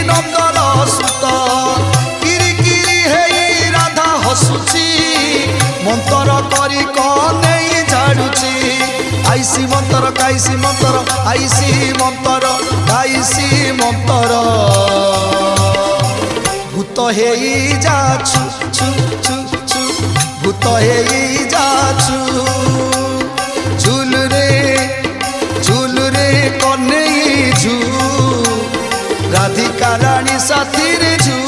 another सुत किरी किरी हेई राधा हसुची मंतर करी कने झाड़ुची आईसी मंतर काईसी मंतर आईसी मंतर काईसी मंतर भूत हेई जाछु छु छु छु भूत हेई जाछु झूल रे कन्हई झू राधिका रानी साथी रे झू